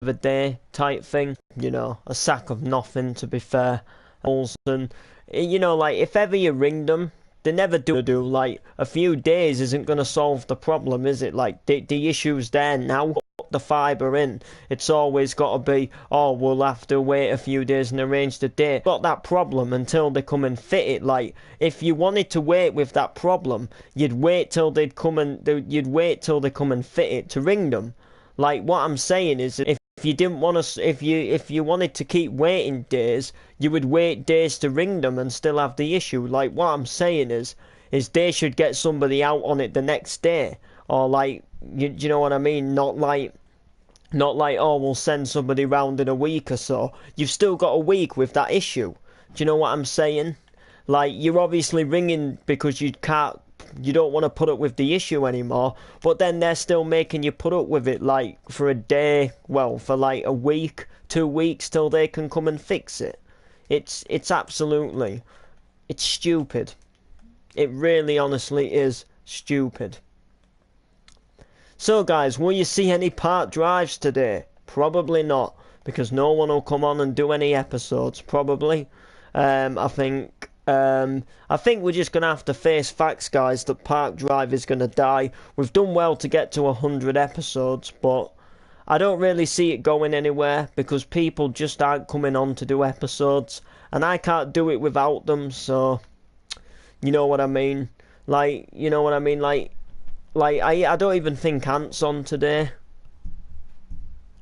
a day type thing. You know, a sack of nothing, to be fair. And, you know, like, if ever you ring them, they never do. Like, a few days isn't going to solve the problem, is it? Like, the issue's there now. Put the fibre in. It's always got to be, oh, we'll have to wait a few days and arrange the date. Got that problem until they come and fit it. Like, if you wanted to wait with that problem, you'd wait till they come and fit it to ring them. Like, what I'm saying is, if you didn't want to, if you wanted to keep waiting days, you would wait days to ring them and still have the issue. Like, what I'm saying is they should get somebody out on it the next day, or like, you know what I mean? Not like, oh, we'll send somebody round in a week or so. You've still got a week with that issue. Do you know what I'm saying? Like, you're obviously ringing because you don't want to put up with the issue anymore, but then they're still making you put up with it, like, for a day, well, for like a week, 2 weeks, till they can come and fix it. It's absolutely, it's stupid. It really honestly is stupid. So guys, will you see any part drives today? Probably not, because no one will come on and do any episodes, probably. I think we're just going to have to face facts, guys, that Park Drive is going to die. We've done well to get to 100 episodes, but I don't really see it going anywhere because people just aren't coming on to do episodes, and I can't do it without them, so you know what I mean? Like, you know what I mean? Like I don't even think Ant's on today.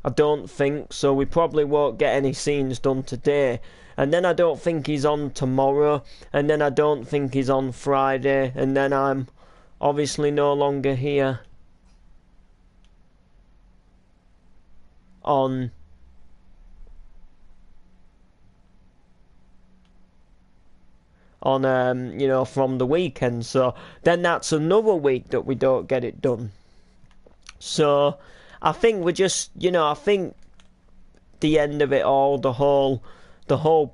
I don't think, so we probably won't get any scenes done today. And then I don't think he's on tomorrow, and then I don't think he's on Friday, and then I'm obviously no longer here on you know, from the weekend, so then that's another week that we don't get it done. So I think we're just, you know, I think the end of it all, the whole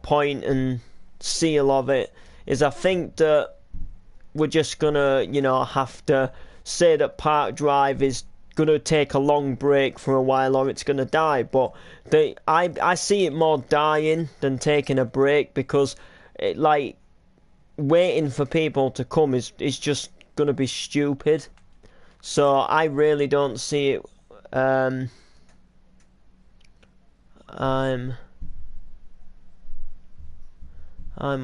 point and seal of it is, I think that we're just gonna, you know, have to say that Park Drive is gonna take a long break for a while, or it's gonna die. But I see it more dying than taking a break, because it, like, waiting for people to come is just gonna be stupid. So I really don't see it. I'm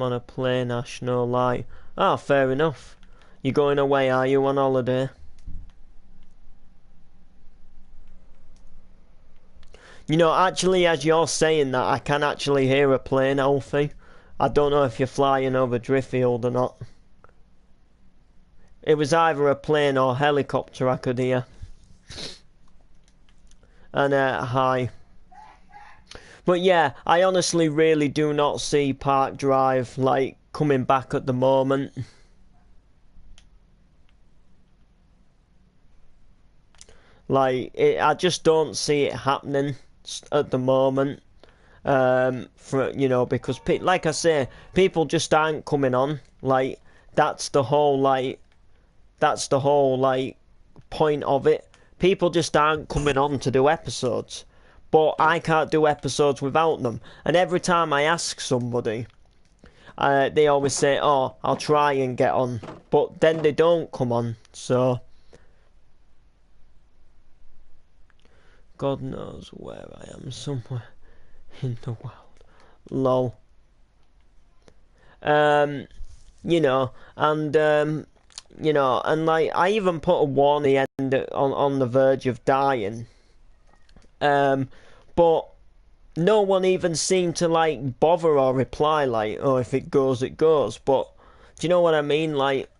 on a plane, Ash, no lie. Ah, fair enough. You're going away, are you, on holiday? You know, actually, as you're saying that, I can actually hear a plane, Alfie. I don't know if you're flying over Driffield or not. It was either a plane or helicopter I could hear. And, hi. But yeah, I honestly really do not see Park Drive, like, coming back at the moment. Like, I just don't see it happening at the moment. You know, because like I say, people just aren't coming on. Like, that's the whole point of it. People just aren't coming on to do episodes. But I can't do episodes without them. And every time I ask somebody, they always say, oh, I'll try and get on. But then they don't come on, so God knows where I am, somewhere in the world. Lol. You know, and you know, and like, I even put a warning end on the verge of dying. But no one even seemed to, like, bother or reply, like, oh, if it goes, it goes. But do you know what I mean? Like,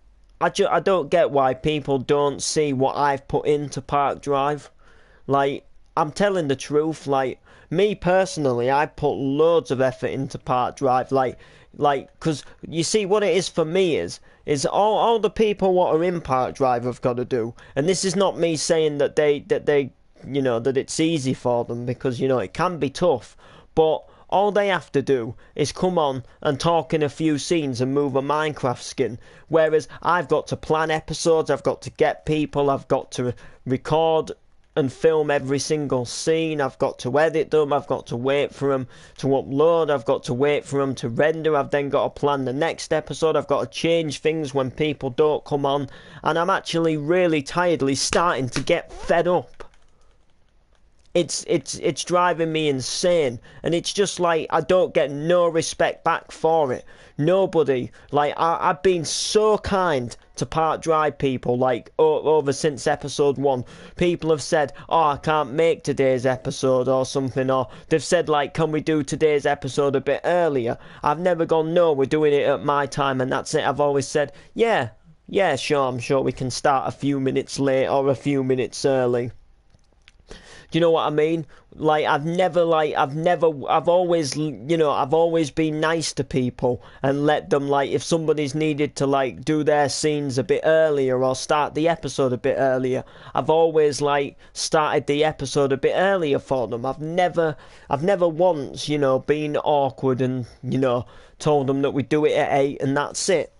I don't get why people don't see what I've put into Park Drive. Like, I'm telling the truth. Like, me personally, I put loads of effort into Park Drive. Like, because you see, what it is for me is all the people what are in Park Drive have got to do. And this is not me saying that they you know, that it's easy for them, because, you know, it can be tough, but all they have to do is come on and talk in a few scenes and move a Minecraft skin, whereas I've got to plan episodes, I've got to get people, I've got to record and film every single scene. I've got to edit them. I've got to wait for them to upload. I've got to wait for them to render. I've then got to plan the next episode. I've got to change things when people don't come on. And I'm actually really tiredly starting to get fed up. It's driving me insane, and it's just like I don't get no respect back for it. Nobody, like I've been so kind to Park Drive people, like over since episode 1. People have said, "Oh, I can't make today's episode" or something, or they've said like, "Can we do today's episode a bit earlier?" I've never gone, "No, we're doing it at my time," and that's it. I've always said, "Yeah, sure, I'm sure we can start a few minutes late or a few minutes early." Do you know what I mean? Like, I've always, I've always been nice to people and let them, like, if somebody's needed to, like, do their scenes a bit earlier or start the episode a bit earlier, I've always, like, started the episode a bit earlier for them. I've never once, been awkward and, told them that we do it at 8 and that's it.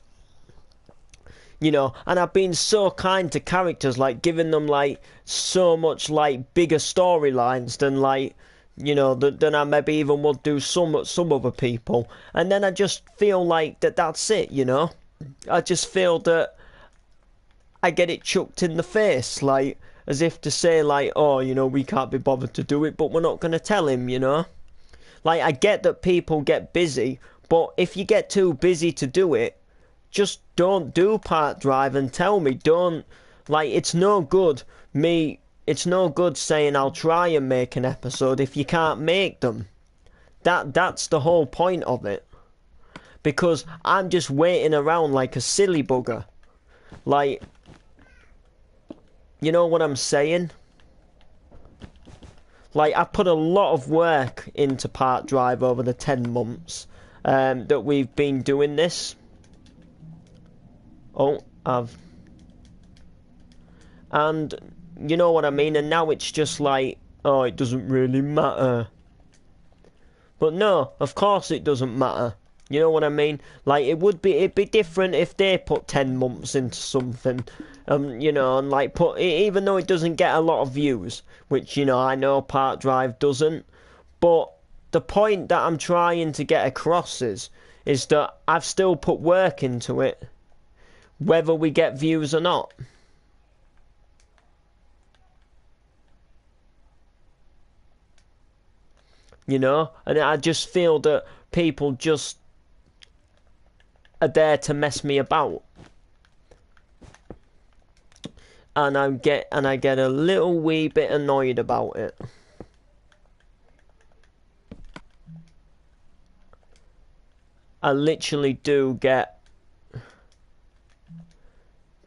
And I've been so kind to characters, like giving them like so much like bigger storylines than like than I maybe even would do some other people. And then I just feel like that's it. I just feel that I get it chucked in the face, like as if to say like, oh, we can't be bothered to do it, but we're not going to tell him. Like, I get that people get busy, but if you get too busy to do it, just don't do Park Drive and tell me. Don't, like, it's no good saying I'll try and make an episode if you can't make them. That's the whole point of it. Because I'm just waiting around like a silly bugger. Like, you know what I'm saying? Like, I put a lot of work into Park Drive over the 10 months that we've been doing this. And you know what I mean? And now it's just like, oh, it doesn't really matter. But no, of course it doesn't matter. You know what I mean? Like, it'd be different if they put 10 months into something. And like even though it doesn't get a lot of views, which, I know Park Drive doesn't. But the point that I'm trying to get across is that I've still put work into it, whether we get views or not. And I just feel that people just are there to mess me about. And I get a little wee bit annoyed about it. I literally do get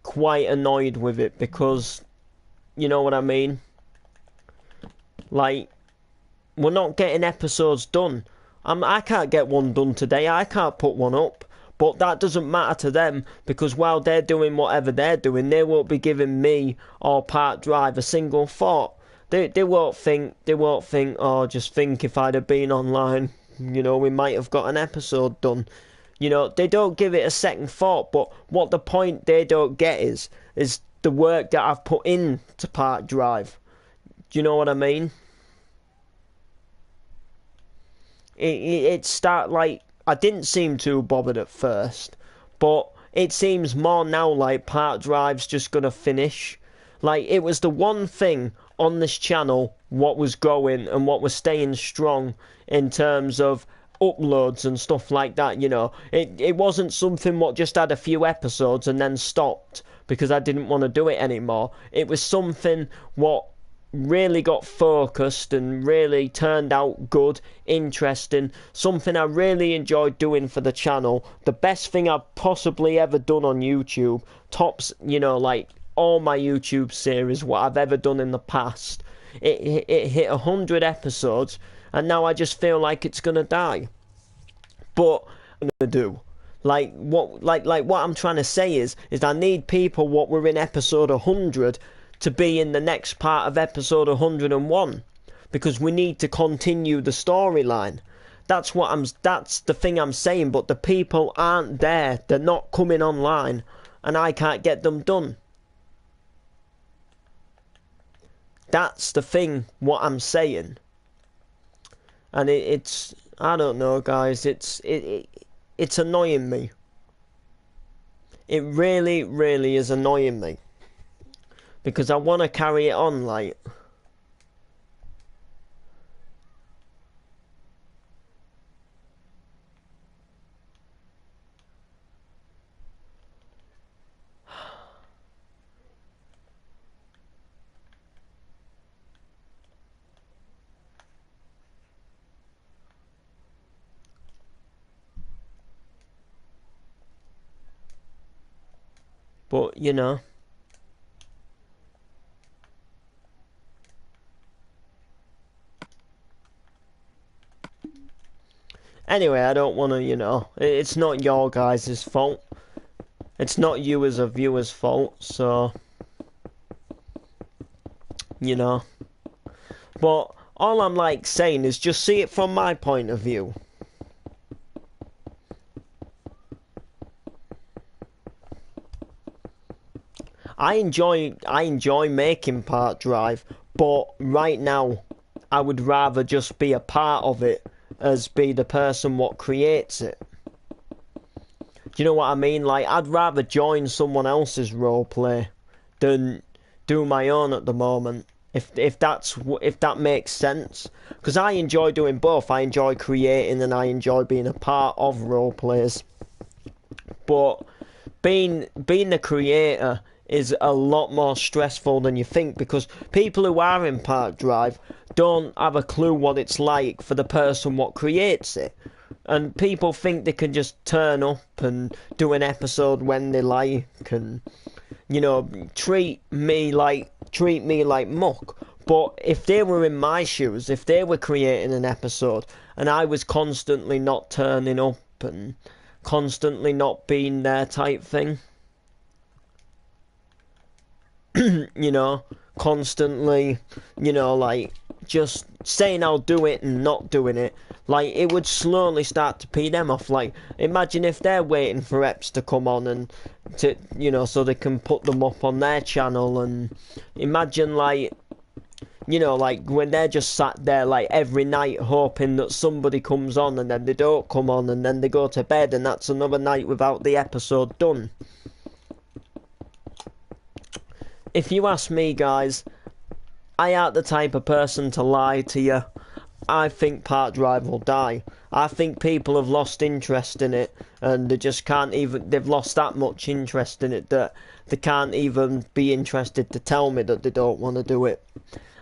quite annoyed with it because, you know what I mean? Like, we're not getting episodes done. I can't get one done today. I can't put one up. But that doesn't matter to them, because while they're doing whatever they're doing, they won't be giving me or Park Drive a single thought. They won't think, oh, just think if I'd have been online, we might have got an episode done. They don't give it a second thought, but what the point they don't get is the work that I've put in to Park Drive. Do you know what I mean? I didn't seem too bothered at first, but it seems more now like Park Drive's just gonna finish. Like, it was the one thing on this channel what was growing and what was staying strong in terms of uploads and stuff like that. It wasn't something what just had a few episodes and then stopped because I didn't want to do it anymore. It was something what really got focused and really turned out good, interesting, something I really enjoyed doing for the channel. The best thing I've possibly ever done on YouTube, tops, like all my YouTube series, what I've ever done in the past. It hit 100 episodes, and now I just feel like it's gonna die. But I'm gonna do. Like what I'm trying to say is I need people what were in episode 100 to be in the next part of episode 101, because we need to continue the storyline. That's the thing I'm saying, but the people aren't there. They're not coming online, and I can't get them done. that's the thing, what I'm saying. And it's, I don't know, guys, it's annoying me. It really, really is annoying me. Because I want to carry it on, like... But, you know... Anyway, I don't want to, you know... It's not your guys' fault. It's not you as a viewer's fault, so... You know... But all I'm, like, saying is just see it from my point of view. I enjoy making Part Drive, but right now I would rather just be a part of it as be the person what creates it. Do you know what I mean? Like, I'd rather join someone else's roleplay than do my own at the moment. If that makes sense, because I enjoy doing both. I enjoy creating and I enjoy being a part of roleplays. But being the creator is a lot more stressful than you think, because people who are in Part Drive don't have a clue what it's like for the person what creates it. And people think they can just turn up and do an episode when they like and, you know, treat me like muck. But if they were in my shoes, if they were creating an episode and I was constantly not turning up and constantly not being there type thing, you know, constantly, you know, like, just saying I'll do it and not doing it, like, it would slowly start to pee them off. Like, imagine if they're waiting for eps to come on and to, you know, so they can put them up on their channel, and imagine, like, you know, like, when they're just sat there, like, every night hoping that somebody comes on and then they don't come on and then they go to bed and that's another night without the episode done. If you ask me, guys, I ain't the type of person to lie to you. I think Part Drive will die. I think people have lost interest in it, and they just can't even... They've lost that much interest in it that they can't even be interested to tell me that they don't want to do it.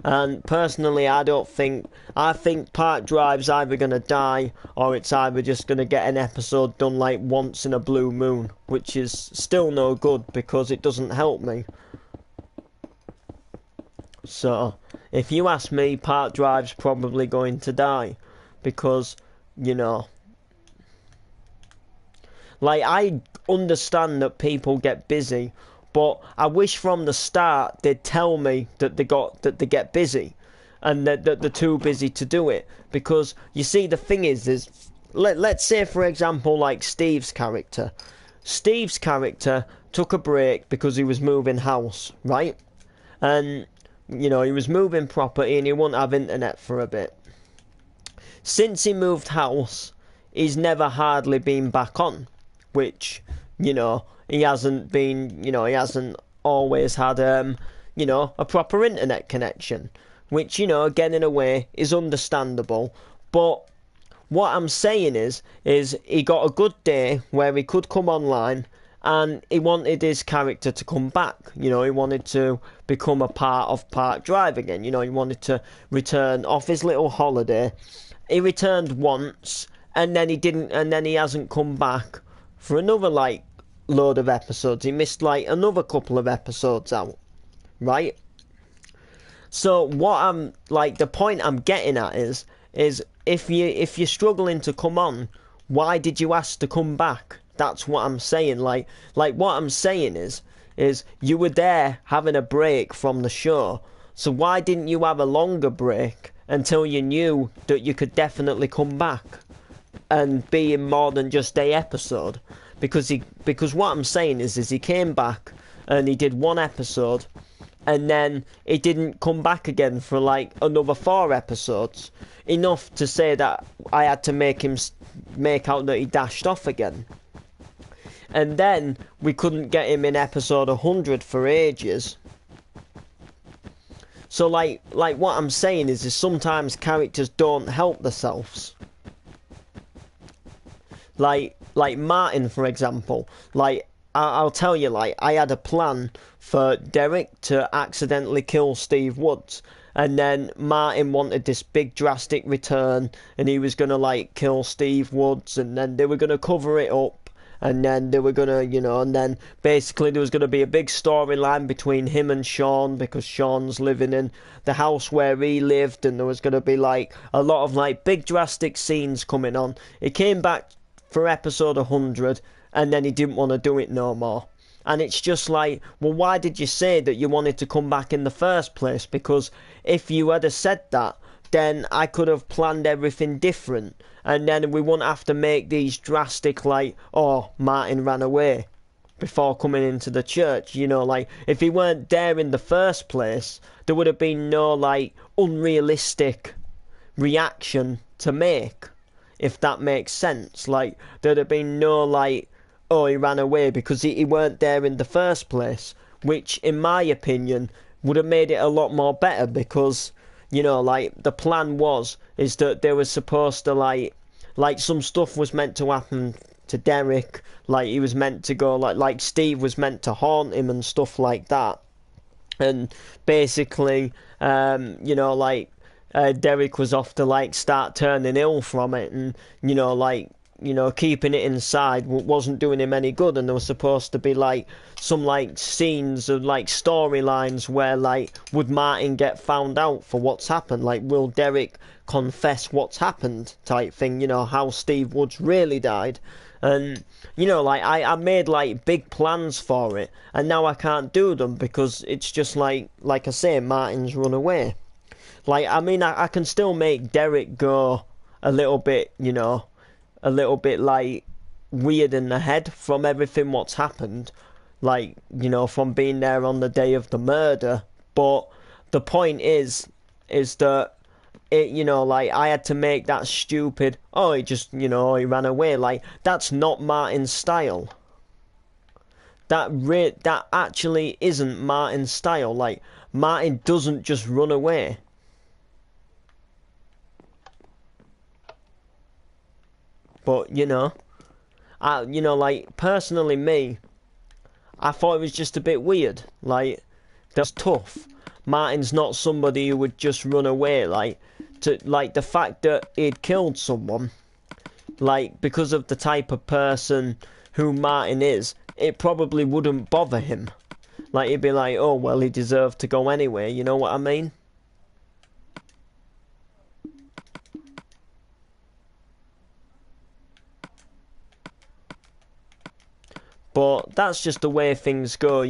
And personally, I think Part Drive's either going to die, or it's either just going to get an episode done like once in a blue moon, which is still no good because it doesn't help me. So, if you ask me, Part Drive's probably going to die. Because, you know... Like, I understand that people get busy, but I wish from the start they'd tell me that they get busy. And that they're too busy to do it. Because, you see, the thing is let's say, for example, like Steve's character. Steve's character took a break because he was moving house, right? And... you know, he was moving property and he wouldn't have internet for a bit. Since he moved house, he's never hardly been back on. Which, you know, he hasn't been, you know, he hasn't always had, you know, a proper internet connection. Which, you know, again, in a way, is understandable. But what I'm saying is he got a good day where he could come online, and he wanted his character to come back. You know, he wanted to become a part of Part Drive again. You know, he wanted to return off his little holiday. He returned once, and then he hasn't come back for another, like, load of episodes. He missed, like, another couple of episodes out, right? So what I'm, like, the point I'm getting at is if you're struggling to come on, why did you ask to come back? That's what I'm saying. Like what I'm saying is you were there having a break from the show. So why didn't you have a longer break until you knew that you could definitely come back and be in more than just a episode? Because what I'm saying is he came back and he did one episode, and then he didn't come back again for like another 4 episodes. Enough to say that I had to make him make out that he dashed off again. And then we couldn't get him in episode 100 for ages. So like what I'm saying is sometimes characters don't help themselves. Like Martin, for example. Like, I'll tell you, like, I had a plan for Derek to accidentally kill Steve Woods. And then Martin wanted this big drastic return, and he was gonna like kill Steve Woods, and then they were gonna cover it up, and then they were gonna, and then basically there was gonna be a big storyline between him and Sean, because Sean's living in the house where he lived, and there was gonna be like a lot of like big drastic scenes coming on. It came back for episode 100, and then he didn't want to do it no more. And it's just like, well, why did you say that you wanted to come back in the first place? Because if you had said that, then I could have planned everything different. And then we wouldn't have to make these drastic, like, oh, Martin ran away before coming into the church. Like, if he weren't there in the first place, there would have been no, like, unrealistic reaction to make. If that makes sense. Like, there'd have been no, like, oh, he ran away because he weren't there in the first place, which in my opinion would have made it a lot more better, because like the plan is that they were supposed to like some stuff was meant to happen to Derek, like he was meant to go like Steve was meant to haunt him and stuff like that, and basically Derek was off to like start turning ill from it, and keeping it inside wasn't doing him any good, and there was supposed to be like some like scenes of like storylines where like would Martin get found out for what's happened, like will Derek confess what's happened type thing, how Steve Woods really died. And like I made like big plans for it, and now I can't do them because it's just like I say, Martin's run away. Like, I mean, I can still make Derek go a little bit, a little bit, like, weird in the head from everything what's happened. Like, from being there on the day of the murder. But the point is that, like, I had to make that stupid, oh, he just, he ran away. Like, that's not Martin's style. That actually isn't Martin's style. Like, Martin doesn't just run away. But, like, personally me, I thought it was just a bit weird. Like, that's tough. Martin's not somebody who would just run away. Like, the fact that he'd killed someone, like, because of the type of person who Martin is, it probably wouldn't bother him. Like, he'd be like, oh, well, he deserved to go anyway, you know what I mean? But that's just the way things go,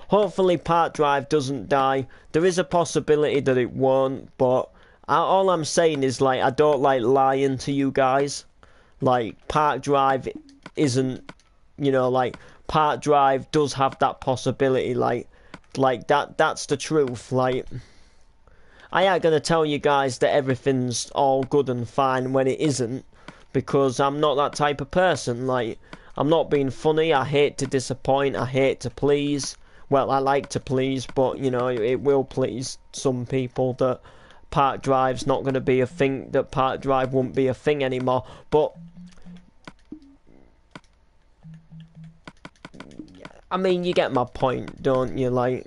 Hopefully Park Drive doesn't die. There is a possibility that it won't, but all I'm saying is, like, I don't like lying to you guys. Like, Park Drive isn't, like, Park Drive does have that possibility, like that's the truth. Like, I ain't gonna tell you guys that everything's all good and fine when it isn't, because I'm not that type of person. Like, I'm not being funny. I hate to disappoint. I hate to please. Well, I like to please, but, it will please some people that Park Drive's not going to be a thing, that Park Drive won't be a thing anymore. But, I mean, you get my point, don't you? Like,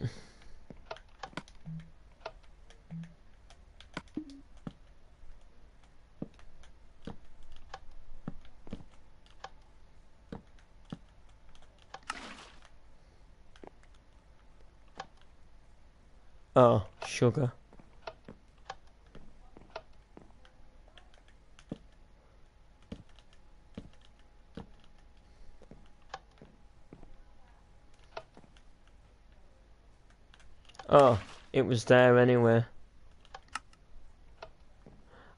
oh, sugar. Oh, it was there anyway.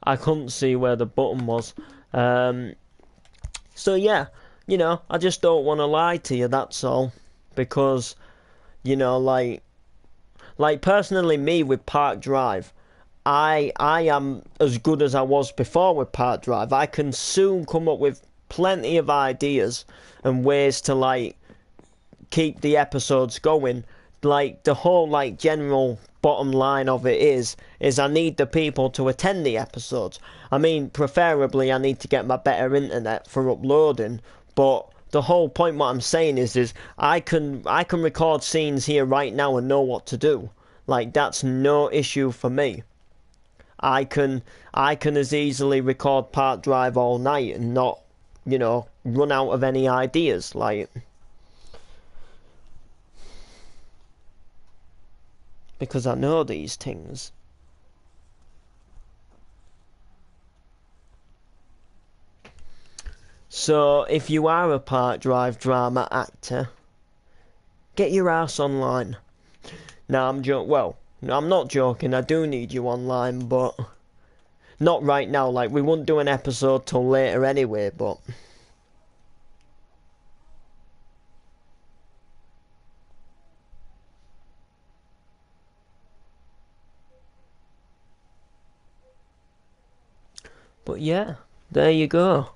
I couldn't see where the button was. So yeah, I just don't want to lie to you, that's all. Because, like, Like personally, me with Park Drive, I am as good as I was before with Park Drive. I can soon come up with plenty of ideas and ways to like keep the episodes going. Like the whole like general bottom line of it is I need the people to attend the episodes. I mean, preferably I need to get my better internet for uploading, but the whole point what I'm saying is I can record scenes here right now and know what to do. Like that's no issue for me. I can I can as easily record Part Drive all night and not, run out of any ideas. Like because I know these things. So if you are a Part Drive drama actor, get your ass online. Now I'm well, no, I'm not joking. I do need you online, but not right now. Like we won't do an episode till later anyway. But yeah, there you go.